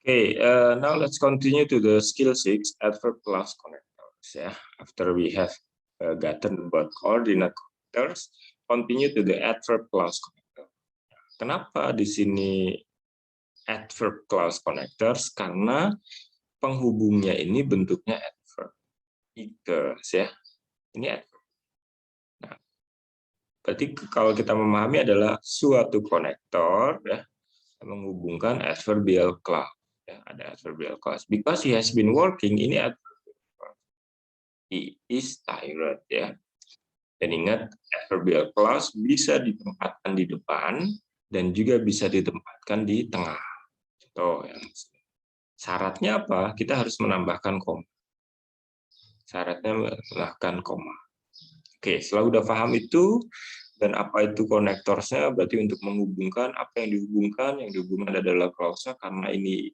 Okay, now let's continue to the skill 6 adverb clause connectors. Yeah, after we have gotten about coordinate connectors, continue to the adverb clause connector. Kenapa di sini adverb clause connectors? Karena penghubungnya ini bentuknya adverb. Because ya, ini adverb. Nah, berarti kalau kita memahami adalah suatu konektor ya menghubungkan adverbial clause. Ya, ada adverbial clause. Because he has been working, ini adverbial clause. He is tired ya. Dan ingat adverbial clause bisa ditempatkan di depan dan juga bisa ditempatkan di tengah. Contoh yang syaratnya apa? Kita harus menambahkan koma. Syaratnya menambahkan koma. Oke, setelah udah paham itu dan apa itu konektornya, berarti untuk menghubungkan apa yang dihubungkan adalah clause karena ini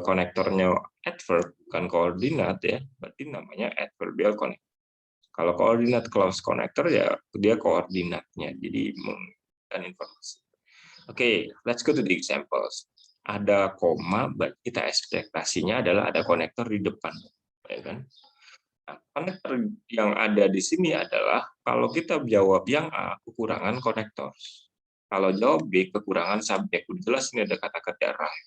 konektornya adverb bukan koordinat ya, berarti namanya adverbial connector. Kalau koordinat clause connector ya dia koordinatnya, jadi memberikan informasi. Oke, let's go to the examples. Ada koma, berarti kita ekspektasinya adalah ada konektor di depan, ya kan? Nah, konektor yang ada di sini adalah kalau kita jawab yang A, kekurangan konektor. Kalau jawab B, kekurangan subjek. Jelas ini ada kata kerja right.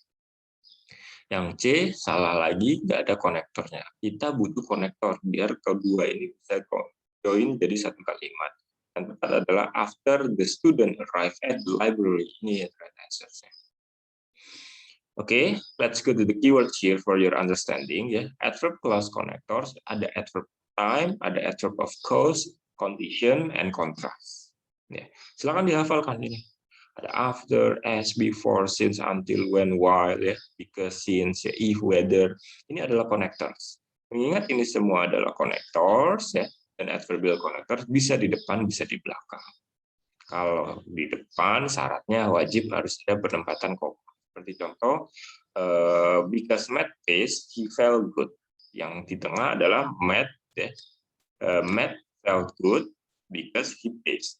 Yang C, salah lagi, nggak ada konektornya. Kita butuh konektor, biar kedua ini bisa join jadi satu kalimat. Yang tepat adalah after the student arrive at the library. Ini ya right answer-nya. Oke, let's go to the keywords here for your understanding. Ya, adverb clause connectors, ada adverb time, ada adverb of cause, condition, and contrast. Ya, silakan dihafalkan ini. Ada after, as, before, since, until, when, while, ya, because, since, ya, if, whether. Ini adalah connectors. Mengingat ini semua adalah connectors, ya, dan adverbial connectors bisa di depan, bisa di belakang. Kalau di depan, syaratnya wajib harus ada penempatan koma. Seperti contoh, because Matt pays, he felt good. Yang di tengah adalah Matt, ya, Matt felt good because he pays.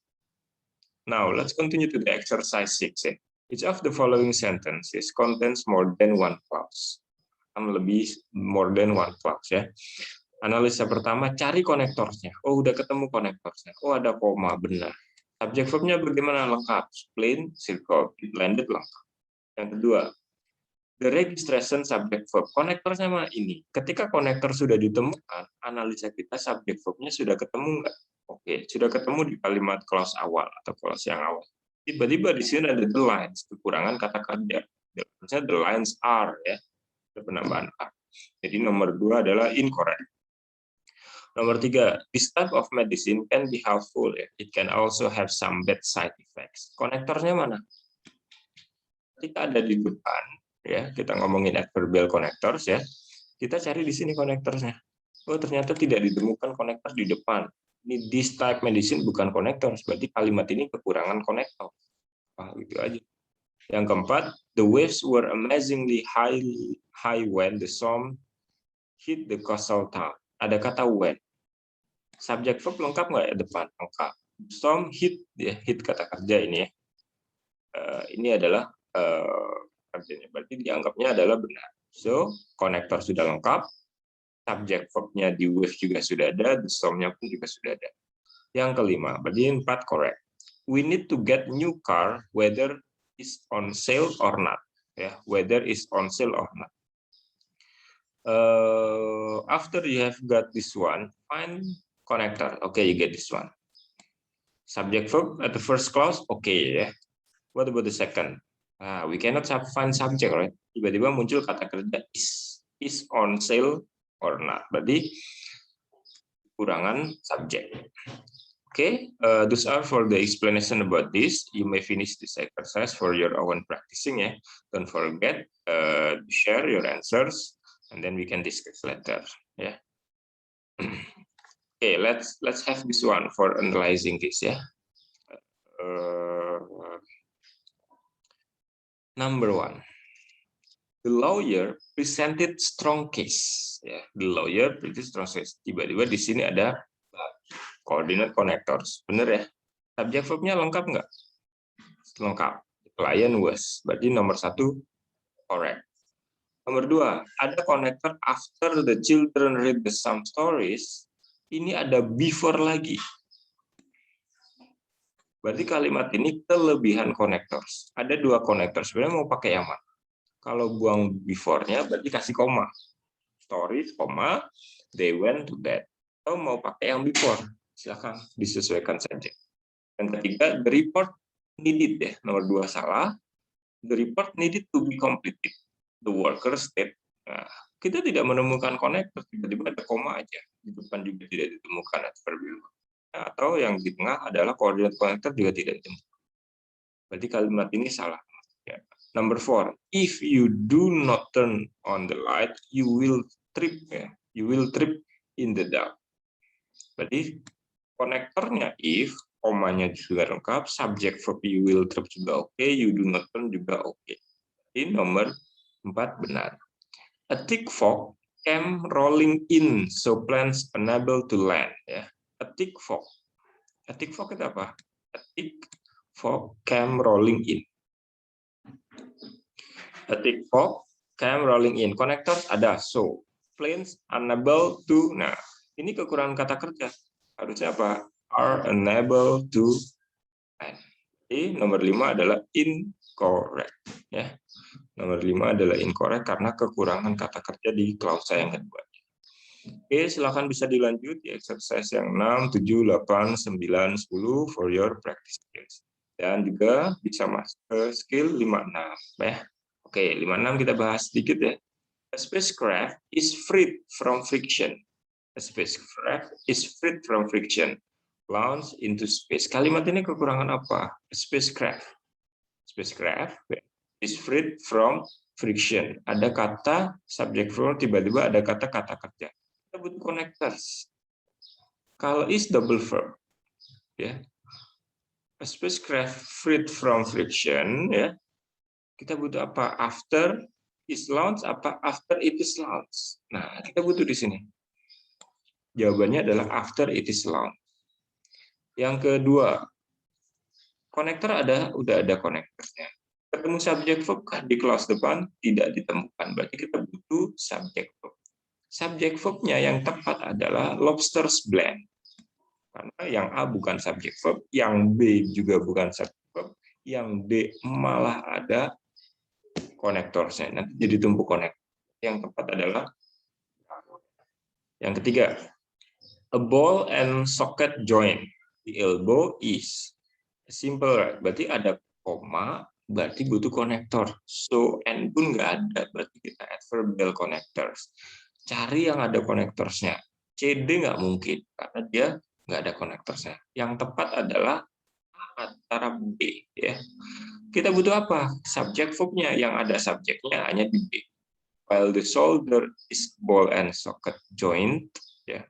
Now, let's continue to the exercise 6. Each of the following sentences contains more than one clause. Lebih more than one clause ya. Analisa pertama, cari konektornya. Oh, udah ketemu konektornya. Oh, ada koma, benar. Subjek verbnya bagaimana? Lengkap. Plain, circle, blended, lengkap. Yang kedua, the registration subject verb. Konektornya mana ini? Ketika konektor sudah ditemukan, analisa kita subjek verbnya sudah ketemu nggak? Oke, sudah ketemu di kalimat clause awal atau clause yang awal. Tiba-tiba di sini ada the lines, kekurangan kata kerja. The lines are, ya, ada penambahan are. Jadi nomor 2 adalah incorrect. Nomor 3, this type of medicine can be helpful. Ya. It can also have some bad side effects. Konektornya mana? Ketika ada di depan, ya, kita ngomongin adverbial connectors ya. Kita cari di sini konektornya. Oh, ternyata tidak ditemukan konektor di depan. Ini this type medicine bukan konektor, berarti kalimat ini kekurangan konektor. Wah, gitu aja. Yang keempat, the waves were amazingly high when the storm hit the coastal town. Ada kata when. Subjek verb lengkap nggak ya depan? Lengkap. Storm hit, ya, hit kata kerja ini ya. Ini adalah kerjanya, berarti dianggapnya adalah benar. So, konektor sudah lengkap. Subjek verb-nya di wave juga sudah ada, the storm-nya pun juga sudah ada. Yang kelima, berarti 4 correct. We need to get new car whether is on sale or not. Ya, whether is on sale or not. After you have got this one, find connector. Okay, you get this one. Subject verb at the first clause, okay ya. What about the second? We cannot find subject, right? Tiba-tiba muncul kata kerja is on sale or not. Berarti kurangan subjek. Okay, those are for the explanation about this. You may finish this exercise for your own practicing. Yeah, don't forget to share your answers, and then we can discuss later. Yeah. Okay, let's have this one for analyzing this. Yeah. Number 1. The lawyer presented strong case. Ya, the lawyer presented strong case. Tiba-tiba di sini ada coordinate connectors. Benar ya? Subjek verb-nya lengkap nggak? Lengkap. Client was. Berarti nomor 1 correct. Nomor 2, ada connector after the children read the some stories. Ini ada before lagi. Berarti kalimat ini kelebihan connectors. Ada 2 connector. Sebenarnya mau pakai yang mana? Kalau buang before-nya berarti kasih koma. Stories, koma, they went to bed. Atau mau pakai yang before, silakan disesuaikan saja. Yang ketiga, the report needed ya. Nomor 2 salah. The report needed to be completed. The worker state. Nah, kita tidak menemukan konektor, tiba-tiba ada koma aja. Di depan juga tidak ditemukan adverbial. Nah, atau yang di tengah adalah koordinat konektor juga tidak ditemukan. Berarti kalimat ini salah. Ya. Number 4, if you do not turn on the light, you will trip. Ya. You will trip in the dark. Berarti konektornya if, komanya juga lengkap, subject verb you will trip juga oke, you do not turn juga oke. Jadi nomor 4 benar. A thick fog came rolling in, so planes unable to land. Ya. A thick fog. A thick fog itu apa? A thick fog came rolling in. A thick fog came rolling in. Konektor ada, so planes unable to. Nah, ini kekurangan kata kerja. Harusnya apa? Are unable to land. Jadi nomor 5 adalah incorrect. Ya. Nomor 5 adalah incorrect karena kekurangan kata kerja di klausa yang kedua. Oke, silakan bisa dilanjut di exercise yang 6, 7, 8, 9, 10 for your practice skills. Dan juga bisa masuk ke skill 5-6 ya. Oke, 5-6 kita bahas sedikit ya. A spacecraft is freed from friction. A spacecraft is freed from friction. Launch into space. Kalimat ini kekurangan apa? A spacecraft. Spacecraft is freed from friction. Ada kata subject verb, tiba-tiba ada kata kerja. Kita butuh connectors. Kalau is double verb, ya. A spacecraft freed from friction, ya. Kita butuh apa? After is launched, apa after it is launched. Nah, kita butuh di sini. Jawabannya adalah after it is launched. Yang kedua, konektor udah ada konektornya. Ketemu subject verb di clause depan tidak ditemukan. Berarti kita butuh subject verb. Subject verb-nya yang tepat adalah lobster's blend. Karena yang A bukan subject verb, yang B juga bukan subject verb, yang D malah ada konektornya. Nanti jadi tumpuk konektor. Yang tepat adalah yang ketiga. A ball and socket join. The elbow is simple, right? Berarti ada koma, berarti butuh konektor. So, and pun nggak ada, berarti kita adverbial connectors. Cari yang ada konektornya. CD nggak mungkin, karena dia nggak ada konektornya. Yang tepat adalah antara B. Ya. Kita butuh apa? Subject verb-nya. Yang ada subjeknya hanya di B. While the soldier is ball and socket joint. Ya.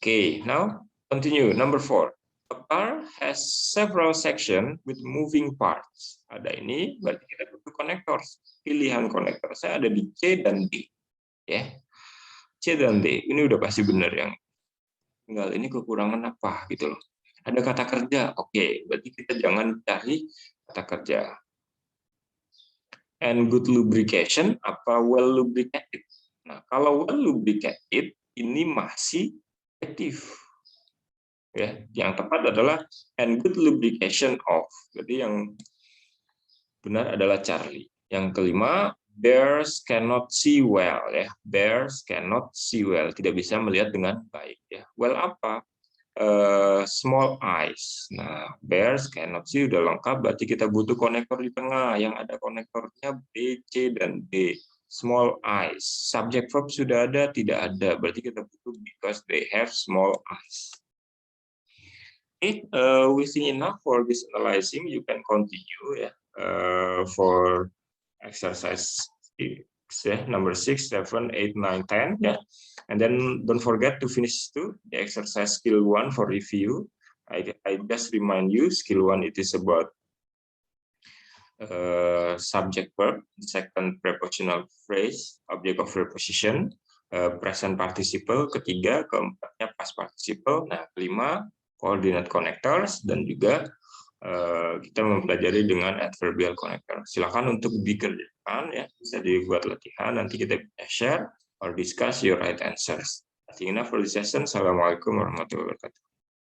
Okay, now continue. Number 4. A car has several sections with moving parts. Ada ini, berarti kita butuh connectors. Pilihan konektor saya ada di C dan D. Ya, C dan D. Ini udah pasti benar yang. Tinggal ini kekurangan apa gitu loh. Ada kata kerja, oke. Berarti kita jangan cari kata kerja. And good lubrication, apa well lubricated. Nah, kalau well lubricated ini masih aktif. Ya, yang tepat adalah and good lubrication of. Jadi yang benar adalah Charlie. Yang kelima, bears cannot see well ya. Bears cannot see well, tidak bisa melihat dengan baik ya. Well apa? Small eyes. Nah, bears cannot see udah lengkap, berarti kita butuh konektor di tengah yang ada konektornya B, C dan D. Small eyes. Subject verb sudah ada, tidak ada. Berarti kita butuh because they have small eyes. We think enough for this analyzing. You can continue ya for exercise 6, number 6, 7, 8, 9, 10 ya. And then don't forget to finish the exercise skill 1 for review. I just remind you skill 1 it is about subject verb, second prepositional phrase, object of preposition, present participle, ketiga, keempatnya past participle, nah kelima coordinate connectors dan juga kita mempelajari dengan adverbial connector. Silakan untuk dikerjakan ya, bisa dibuat latihan. Nanti kita share or discuss your right answers. I think enough for this session. Assalamualaikum warahmatullahi wabarakatuh.